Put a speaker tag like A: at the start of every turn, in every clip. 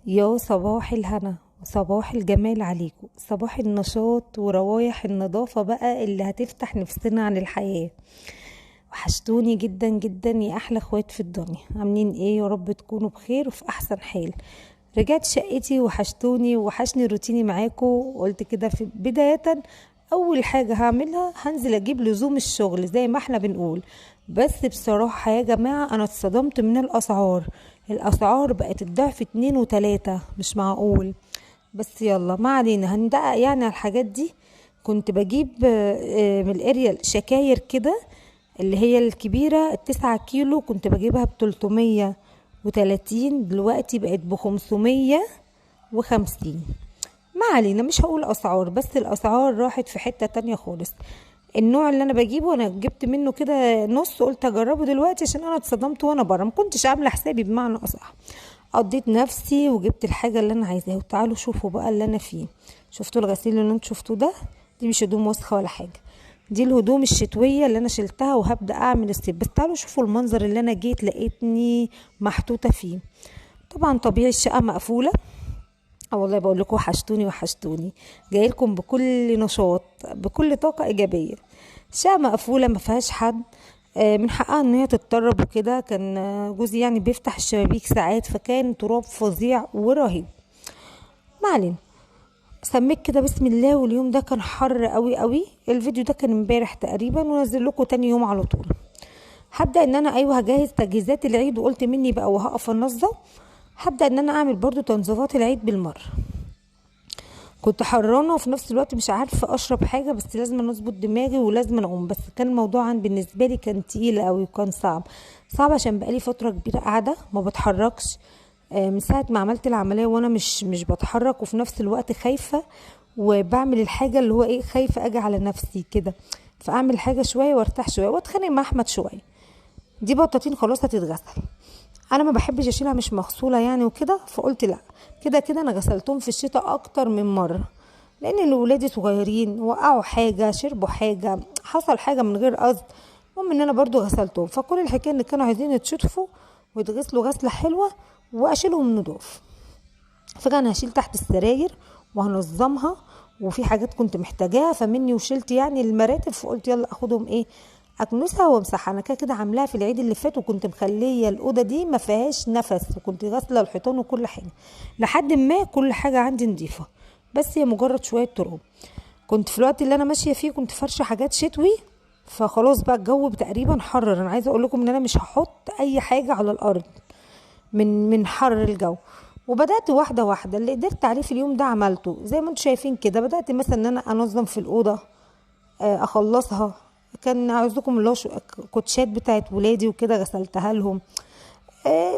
A: يا صباح الهنا وصباح الجمال عليكم، صباح النشاط وروايح النظافة بقى اللي هتفتح نفسنا عن الحياة. وحشتوني جدا جدا يا احلى اخوات في الدنيا. عاملين ايه؟ يا رب تكونوا بخير وفي احسن حال. رجعت شقتي وحشتوني وحشني روتيني معاكم، وقلت كده في بداية اول حاجة هعملها هنزل اجيب لزوم الشغل زي ما احنا بنقول. بس بصراحة يا جماعة انا اتصدمت من الاسعار بقت الضعف 2 و3، مش معقول. بس يلا ما علينا، هندقق يعني على الحاجات دي. كنت بجيب من الاريال شكاير كده، اللي هي الكبيرة ال9 كيلو، كنت بجيبها ب330، دلوقتي بقت ب550. ما علينا، مش هقول اسعار، بس الاسعار راحت في حتة تانية خالص. النوع اللي انا بجيبه انا جبت منه كده نص، قلت اجربه دلوقتي عشان انا اتصدمت وانا بره، ما كنتش عامله حسابي بمعنى اصح. قضيت نفسي وجبت الحاجه اللي انا عايزاها، وتعالوا شوفوا بقى اللي انا فيه. شفتوا الغسيل اللي انتوا شفتوه ده؟ دي مش هدوم وسخه ولا حاجه، دي الهدوم الشتويه اللي انا شلتها وهبدا اعمل الصيف. بس تعالوا شوفوا المنظر اللي انا جيت لقيتني محطوطه فيه. طبعا طبيعي الشقه مقفوله. اه والله بقول لكم وحشتوني وحشتوني. جاي لكم بكل نشاط، بكل طاقه ايجابيه. الشقه مقفوله ما فيهاش حد. من حقها ان هي تتطرب وكده. كان جوزي يعني بيفتح الشبابيك ساعات، فكان تراب فظيع ورهيب. ما علينا، سميت كده بسم الله. واليوم ده كان حر قوي قوي. الفيديو ده كان امبارح تقريبا، ونزل لكم تاني يوم على طول. هبدا ان انا هجهز تجهيزات العيد، وقلت مني بقى وهقف انظم. هبدا ان انا اعمل برضو تنظيفات العيد بالمره. كنت حرانه وفي نفس الوقت مش عارفه اشرب حاجه، بس لازم اظبط دماغي ولازم اقوم. بس كان الموضوع بالنسبه لي كان تقيل قوي وكان صعب. صعب عشان بقالي فتره كبيره قاعده ما بتحركش. من ساعه ما عملت العمليه وانا مش بتحرك، وفي نفس الوقت خايفه. وبعمل الحاجه اللي هو ايه، خايفه اجي على نفسي كده. فاعمل حاجه شويه وارتاح شويه واتخانق مع احمد شويه. دي بطاطين خلاص هتتغسل. انا ما بحبش اشيلها مش مغسوله يعني وكده، فقلت لا. كده كده انا غسلتهم في الشتاء اكتر من مره، لان الولاد صغيرين وقعوا حاجه، شربوا حاجه، حصل حاجه من غير قصد. المهم ان انا برضو غسلتهم، فكل الحكايه ان كانوا عايزين يتشطفوا ويتغسلوا غسله حلوه واشيلهم نضاف. فكان هشيل تحت السراير وهنظمها. وفي حاجات كنت محتاجاها فمني وشلت يعني المراتب، فقلت يلا اخدهم ايه، اكنسها وامسحها. انا كده كده عاملاها في العيد اللي فات، وكنت مخليه الاوضه دي ما فيهاش نفس، وكنت غاسله الحيطان وكل حاجه لحد ما كل حاجه عندي نظيفه. بس هي مجرد شويه تراب. كنت في الوقت اللي انا ماشيه فيه كنت فرشه حاجات شتوي. فخلاص بقى الجو تقريبا حرر. انا عايزه اقول لكم ان انا مش هحط اي حاجه على الارض من حر الجو. وبدات واحده واحده، اللي قدرت عليه في اليوم ده عملته زي ما انتم شايفين كده. بدات مثلا ان انا انظم في الاوضه، اخلصها. كان عاوزكم اللي هو كوتشات بتاعت ولادي وكده غسلتها لهم.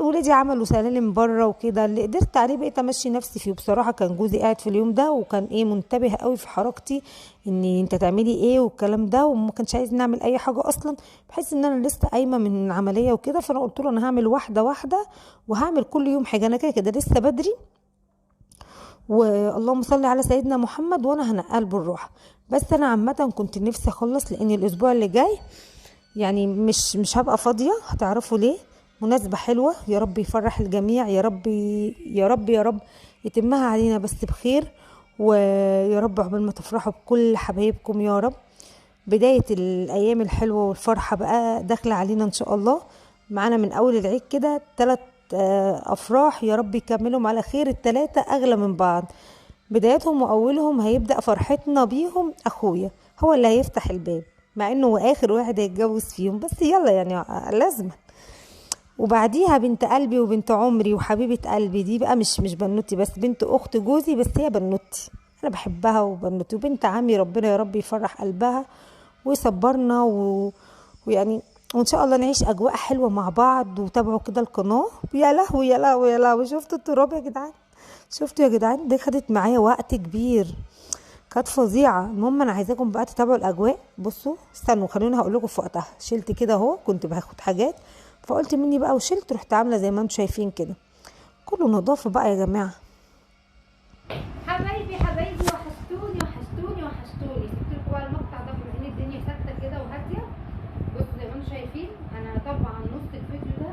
A: ولادي عملوا سلالم بره وكده، اللي قدرت عليه بقيت امشي نفسي فيه. بصراحه كان جوزي قاعد في اليوم ده وكان منتبه قوي في حركتي، ان انت تعملي ايه والكلام ده، وما كانش عايز نعمل اي حاجه اصلا، بحيث ان انا لسه قايمه من عمليه وكده. فانا قلت له انا هعمل واحده واحده، وهعمل كل يوم حاجه. انا كده كده لسه بدري، واللهم صل على سيدنا محمد، وانا هنقل بالروح. بس انا عامه كنت نفسي اخلص، لان الاسبوع اللي جاي يعني مش هبقى فاضيه. هتعرفوا ليه؟ مناسبه حلوه، يا رب يفرح الجميع، يا رب يا رب يا رب يتمها علينا بس بخير. ويا رب عقبال ما تفرحوا بكل حبايبكم يا رب. بدايه الايام الحلوه والفرحه بقى داخله علينا ان شاء الله. معانا من اول العيد كده 3 افراح، يا رب يكملهم على خير. ال3 اغلى من بعض. بدايتهم واولهم هيبدأ فرحتنا بيهم اخويا، هو اللي هيفتح الباب، مع انه هو اخر واحد هيتجوز فيهم، بس يلا يعني لازم. وبعديها بنت قلبي وبنت عمري وحبيبة قلبي، دي بقى مش بنوتي بس، بنت اخت جوزي بس هي بنوتي، انا بحبها وبنوتي. وبنت عمي ربنا يا رب يفرح قلبها ويصبرنا ويعني وان شاء الله نعيش اجواء حلوه مع بعض. وتابعوا كده القناه. يا لهوي يا لهوي يا لهوي، شفتوا التراب يا جدعان؟ شفتوا يا جدعان؟ دي خدت معايا وقت كبير، كانت فظيعه. المهم انا عايزاكم بقى تتابعوا الاجواء. بصوا استنوا، خلوني هقول لكم في وقتها. شلت كده اهو، كنت باخد حاجات فقلت مني بقى وشلت، رحت عامله زي ما انتم شايفين كده. كله نظافه بقى يا جماعه.
B: حبايبي حبايبي وحشتوني وحشتوني وحشتوني. سبت لكم بقى المقطع ده بما ان الدنيا ساكته كده وهاديه. بصوا زي ما انتم شايفين، انا طبعا نص الفيديو ده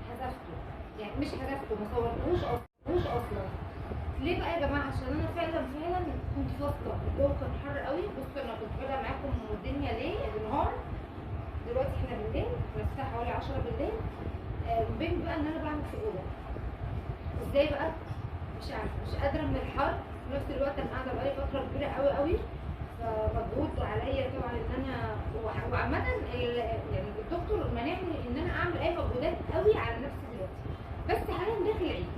B: حذفته، يعني مش حذفته، ما صورتهوش اصلا. عشان انا فعلا كنت فاصله، الجو كان حر قوي. بصوا انا كنت بادئه معاكم الدنيا ليه بالنهار، دلوقتي احنا بالليل، الساعه حوالي 10 بالليل. بين بقى ان انا بعمل في اوضه ازاي بقى، مش عارفه، مش قادره من الحر. في نفس الوقت انا قاعده بقالي فتره كبيره قوي قوي، فمجهود عليا طبعا ان انا وعامه يعني الدكتور منعني ان انا اعمل اي مجهودات قوي على نفسي دلوقتي. بس حاليا داخل العيد،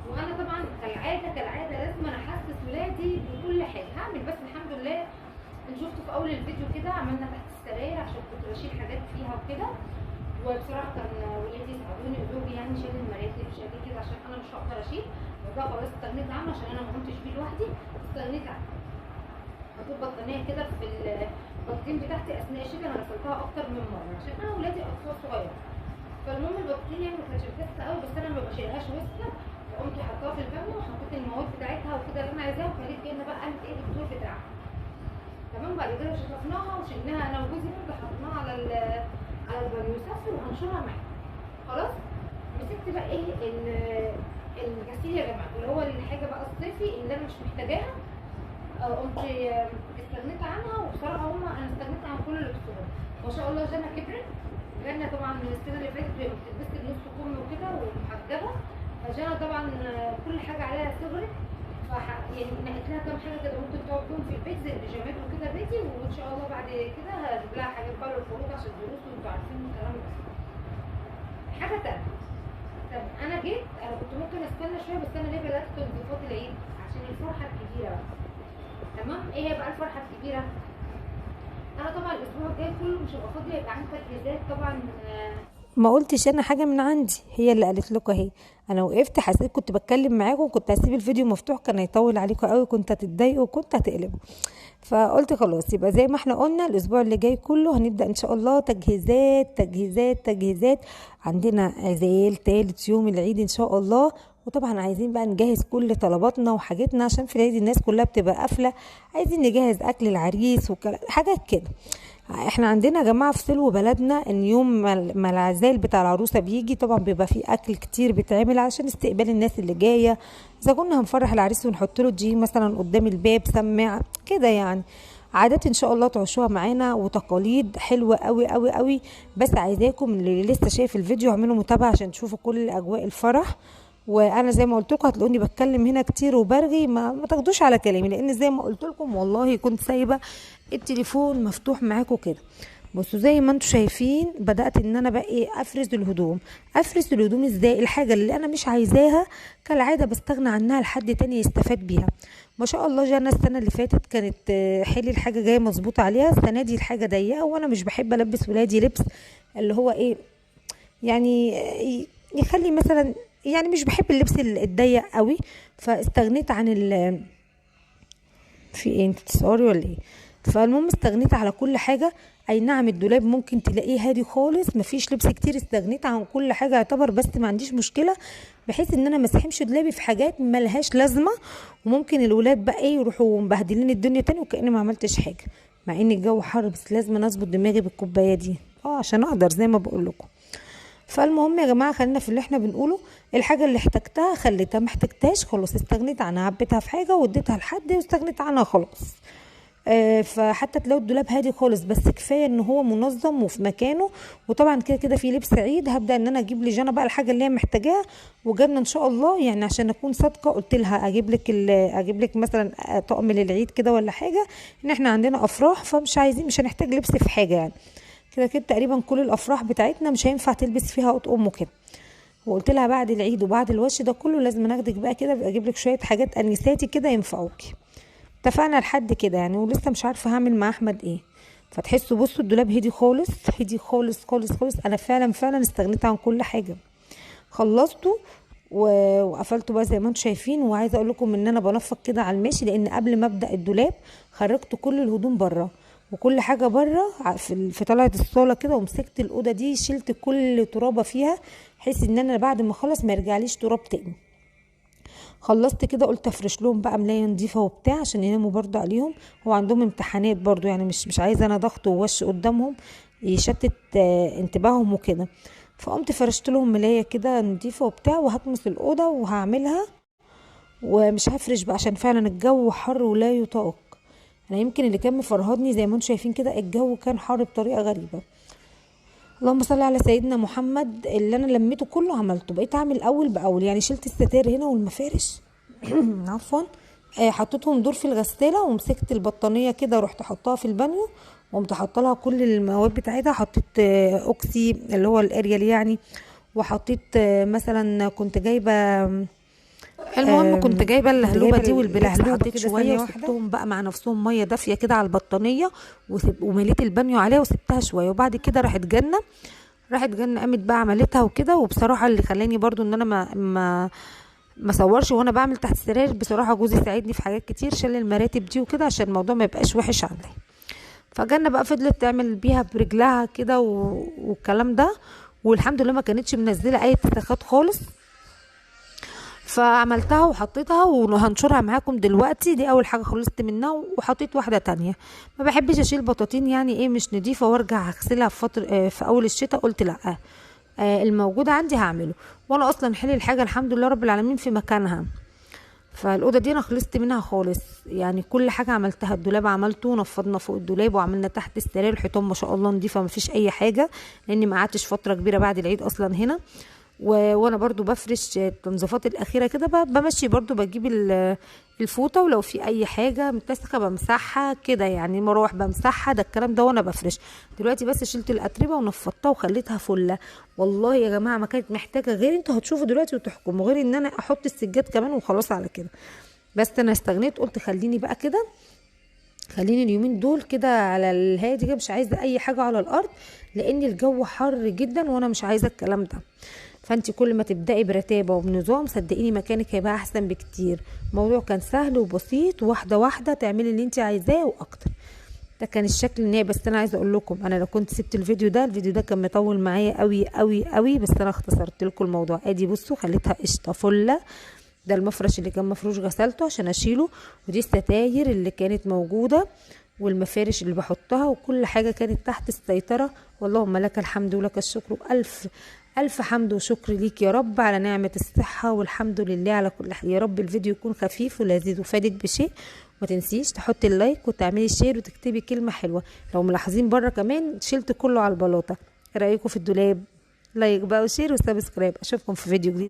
B: وانا طبعا كالعاده لازم انا احسس ولادي بكل حاجه هعمل. بس الحمد لله اللي شفته في اول الفيديو كده عملنا تحت السراير عشان كنت بشيل حاجات فيها وكده، وبصراحه كان ولادي ساعدوني وزوجي يعني شال المراتب شال كده عشان انا مش هقدر اشيل. وده خلاص استغنيت عنه عشان انا ما كنتش بيه لوحدي، استغنيت عنه. حطيت بطانيه كده في البطين بتاعتي اثناء الشتاء، انا غسلتها اكتر من مره عشان انا ولادي اطفال صغيره. فالمهم البطين يعني ما كانتش بتغسل قوي، بس انا ما بشيلهاش وسخه، فقمت حطاها في الفم وحطيت المواد بتاعتها وكده اللي انا عايزاها، وخليت جبنا بقى قالت ايه الدكتور بتاعها. تمام. بعد كده شطفناها وشلناها انا وجوزي برضه، حطيناها على البريوسات وهنشرها معاها. خلاص. مسكت بقى ايه الغسيل يا جماعه، اللي هو الحاجه بقى الصيفي اللي انا مش محتاجاها. قمت استغنيت عنها، وبصراحه انا استغنيت عن كل الاكسسوارات. ما شاء الله جانا كبرت، جانا طبعا من السنه اللي فاتت بتلبس بنص كم وكده ومحجبه، فجانا طبعا كل حاجه عليها صغرت. يعني نقيت لها كام حاجه كده ممكن تقعد بيهم في البيت زي البيجامات وكده بيتي، وان شاء الله بعد كده هجيب لها حاجات بره الخروج عشان الدروس وانتوا عارفين الكلام ده. حاجه تانيه، طب انا كنت ممكن استنى شويه، بس انا ليه بدات تنظيفات العيد عشان الفرحه الكبيره. تمام. ايه هي بقى الفرحه الكبيره؟ انا طبعا الاسبوع الجاي كله مش هبقى فاضيه، يبقى عندي تجهيزات طبعا.
A: ما قلتش انا حاجه من عندي، هي اللي قالت لكم اهي. انا وقفت حسيت كنت بتكلم معاكم، كنت هسيب الفيديو مفتوح كان هيطول عليكم قوي، كنت هتتضايقوا وكنت هتقلبوا. فقلت خلاص يبقى زي ما احنا قلنا الاسبوع اللي جاي كله هنبدا ان شاء الله تجهيزات تجهيزات تجهيزات. عندنا عزال تالت يوم العيد ان شاء الله، وطبعا عايزين بقى نجهز كل طلباتنا وحاجتنا عشان في العيد الناس كلها بتبقى قافله، عايزين نجهز اكل العريس وحاجات كده. احنا عندنا يا جماعه في سلو بلدنا ان يوم ما العزال بتاع العروسه بيجي طبعا بيبقى فيه اكل كتير بيتعمل عشان استقبال الناس اللي جايه. اذا كنا هنفرح العريس ونحط له جي مثلا قدام الباب سماعه كده، يعني عادات ان شاء الله تعيشوها معانا وتقاليد حلوه قوي قوي قوي. بس عايزاكم اللي لسه شايف الفيديو اعملوا متابعه عشان تشوفوا كل اجواء الفرح. وانا زي ما قلت لكم هتلاقوني بتكلم هنا كتير وبرغي، ما تاخدوش على كلامي، لان زي ما قلت لكم والله كنت سايبه التليفون مفتوح معاكم كده. بصوا زي ما انتم شايفين بدات ان انا بقى افرز الهدوم. افرز الهدوم ازاي؟ الحاجه اللي انا مش عايزاها كالعاده بستغنى عنها لحد تاني يستفاد بيها. ما شاء الله جانا السنه اللي فاتت كانت حلي الحاجه جايه مظبوطه عليها، السنه دي الحاجه ضيقه، وانا مش بحب البس ولادي لبس اللي هو ايه يعني يخلي مثلا، يعني مش بحب اللبس الضيق قوي، فاستغنيت عن في ايه انت بتصوري ولا ايه؟ فالمهم استغنيت على كل حاجه. اي نعم الدولاب ممكن تلاقيه هادي خالص مفيش لبس كتير، استغنيت عن كل حاجه يعتبر، بس ما عنديش مشكله بحيث ان انا ما اسحمش دولابي في حاجات ملهاش لازمه، وممكن الولاد بقى ايه يروحوا مبهدلين الدنيا تاني وكأني ما عملتش حاجه، مع ان الجو حر بس لازم اظبط دماغي بالكوبايه دي عشان اقدر زي ما بقول لكم. فالمهم يا جماعه خلينا في اللي احنا بنقوله، الحاجه اللي احتجتها خليتها، ما احتجتهاش خلاص استغنيت عنها، عبيتها في حاجه واديتها لحد واستغنيت عنها خلاص. فحتى تلاقوا الدولاب هادي خالص، بس كفايه ان هو منظم وفي مكانه. وطبعا كده كده في لبس عيد هبدا ان انا اجيب لجانا بقى الحاجه اللي هي محتاجاها، وجبنا ان شاء الله يعني عشان اكون صادقه قلت لها اجيب لك مثلا طقم للعيد كده ولا حاجه، ان احنا عندنا افراح فمش عايزين مش هنحتاج لبس في حاجه، يعني كده كده تقريبا كل الافراح بتاعتنا مش هينفع تلبس فيها قط ام كده. وقلت لها بعد العيد وبعد الوش ده كله لازم ناخدك بقى كده اجيب لك شويه حاجات انساتي كده ينفعوكي. اتفقنا لحد كده يعني، ولسه مش عارفه هعمل مع احمد ايه. فتحسوا بصوا الدولاب هدي خالص هدي خالص خالص خالص، انا فعلا استغنيت عن كل حاجه، خلصته وقفلته بقى زي ما انتم شايفين. وعايزه اقول لكم ان انا بنفض كده على الماشي، لان قبل ما ابدا الدولاب خرجت كل الهدوم بره وكل حاجه بره في طلعه الصاله كده، ومسكت الاوضه دي شلت كل ترابه فيها بحيث ان انا بعد ما اخلص ما يرجعليش تراب تاني. خلصت كده قلت افرش لهم بقى ملايه نظيفه وبتاع عشان يناموا برضو عليهم، هو عندهم امتحانات برضو يعني مش عايزه انا ضغط ووش قدامهم يشتت انتباههم وكده. فقمت فرشت لهم ملايه كده نظيفه وبتاع، وهكنس الاوضه وهعملها ومش هفرش بقى عشان فعلا الجو حر ولا يطاق. انا يمكن اللي كان مفرهدني زي ما انتم شايفين كده، الجو كان حر بطريقه غريبه. اللهم صل على سيدنا محمد. اللي انا لميته كله عملته، بقيت اعمل اول باول، يعني شلت الستائر هنا والمفارش عفوا، حطيتهم دور في الغساله، ومسكت البطانيه كده ورحت حطها في البانيو، وقمت حاطه لها كل المواد بتاعتها. حطيت اوكسي اللي هو الاريال يعني، وحطيت مثلا كنت جايبه، المهم كنت جايبه اللهلوبه دي والبلاكس، حطيت شويه وسبتهم بقى مع نفسهم ميه دافيه كده على البطانيه، ومليت البانيو عليها وسبتها شويه. وبعد كده راحت جنة قامت بقى عملتها وكده. وبصراحه اللي خلاني برضو ان انا ما صورش وانا بعمل تحت السراير، بصراحه جوزي ساعدني في حاجات كتير، شال المراتب دي وكده عشان الموضوع ما يبقاش وحش عليا. فجنة بقى فضلت تعمل بيها برجلها كده والكلام ده، والحمد لله ما كانتش منزله اي اتساخات خالص. فعملتها وحطيتها وهنشرها معاكم دلوقتي. دي اول حاجه خلصت منها، وحطيت واحده تانية. ما بحبش اشيل بطاطين يعني ايه مش نضيفه وارجع اغسلها في فتره في اول الشتاء. قلت لا، الموجود عندي هعمله. وانا اصلا حلي الحاجه الحمد لله رب العالمين في مكانها. فالاوضه دي انا خلصت منها خالص، يعني كل حاجه عملتها. الدولاب عملته، نفضنا فوق الدولاب، وعملنا تحت السرير. الحيطان ما شاء الله نضيفه، ما فيش اي حاجه، لاني ما قعدتش فتره كبيره بعد العيد اصلا هنا. وانا برضو بفرش التنظيفات الاخيره كده، بمشي برضو، بجيب الفوطه، ولو في اي حاجه متسخه بمسحها كده، يعني مروح بمسحها، ده الكلام ده وانا بفرش. دلوقتي بس شلت الاتربه ونفضتها وخليتها فله. والله يا جماعه ما كانت محتاجه غير، انتوا هتشوفوا دلوقتي وتحكموا، غير ان انا احط السجاد كمان وخلاص على كده. بس انا استغنيت، قلت خليني بقى كده، خليني اليومين دول كده على الهادي كده، مش عايزه اي حاجه على الارض، لان الجو حر جدا وانا مش عايزه الكلام ده. فانت كل ما تبدأي برتابة وبنظام صدقيني مكانك هيبقى احسن بكتير. الموضوع كان سهل وبسيط، واحدة واحدة تعملي اللي انت عايزاه واكتر. ده كان الشكل النهائي. بس انا عايزه اقول لكم، انا لو كنت سبت الفيديو ده كان مطول معايا قوي قوي قوي، بس انا اختصرت لكم الموضوع. ادي بصوا خليتها قشطه فله. ده المفرش اللي كان مفروش غسلته عشان اشيله، ودي الستاير اللي كانت موجوده، والمفارش اللي بحطها، وكل حاجه كانت تحت السيطره. واللهم لك الحمد ولك الشكر، الف الف حمد وشكر ليك يا رب على نعمه الصحه، والحمد لله على كل حاجه. يا رب الفيديو يكون خفيف ولذيذ وفادك بشيء. ما تنسيش تحطي اللايك وتعملي شير وتكتبي كلمه حلوه. لو ملاحظين بره كمان شلت كله على البلاطه. ايه رايكم في الدولاب؟ لايك بقى وشير وسبسكرايب. اشوفكم في فيديو جديد.